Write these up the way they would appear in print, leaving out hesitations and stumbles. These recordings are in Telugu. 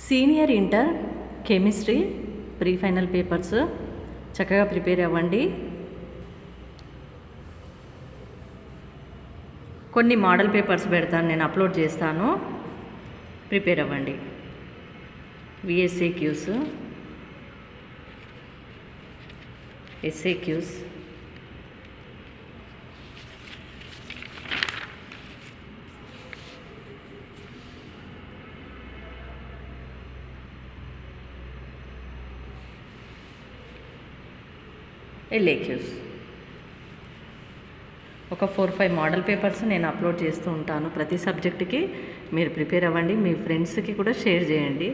Senior inter chemistry pre final papers చక్కగా ప్రిపేర్ అవ్వండి. కొన్ని మోడల్ పేపర్స్ పెడతాను, నేను అప్లోడ్ చేస్తాను, ప్రిపేర్ అవ్వండి. VSAQs, SAQs, LAQs. ఒక 4-5 మోడల్ పేపర్స్ నేను అప్లోడ్ చేస్తూ ఉంటాను ప్రతి సబ్జెక్టుకి. మీరు ప్రిపేర్ అవ్వండి, మీ ఫ్రెండ్స్కి కూడా షేర్ చేయండి,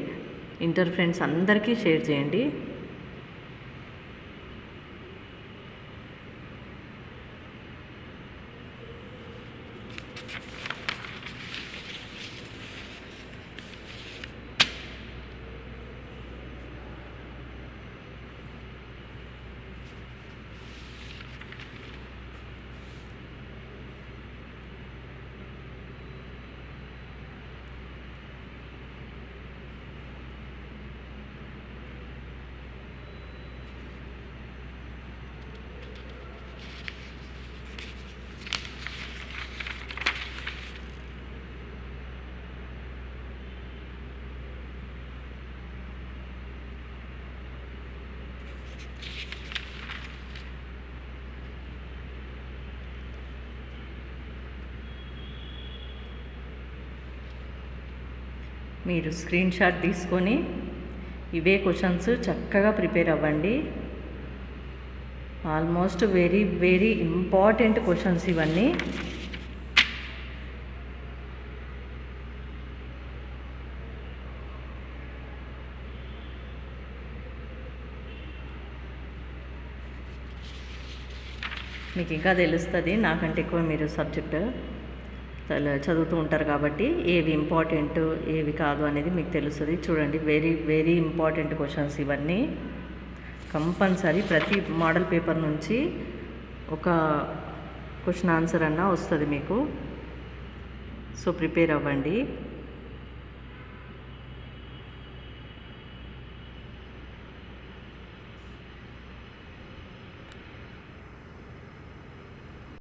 ఇంటర్ ఫ్రెండ్స్ అందరికీ షేర్ చేయండి. మీరు స్క్రీన్ షాట్ తీసుకొని ఇవే క్వశ్చన్స్ చక్కగా ప్రిపేర్ అవ్వండి. Almost very very important questions ఇవన్నీ. మీకు ఇంకా తెలుస్తుంది, నాకంటే ఎక్కువ మీరు సబ్జెక్ట్ చదువుతూ ఉంటారు కాబట్టి ఏవి ఇంపార్టెంట్ ఏవి కాదు అనేది మీకు తెలుస్తుంది. చూడండి, వెరీ వెరీ ఇంపార్టెంట్ క్వశ్చన్స్ ఇవన్నీ. కంపల్సరీ ప్రతి మోడల్ పేపర్ నుంచి ఒక క్వశ్చన్ ఆన్సర్ అన్నా వస్తుంది మీకు. సో ప్రిపేర్ అవ్వండి.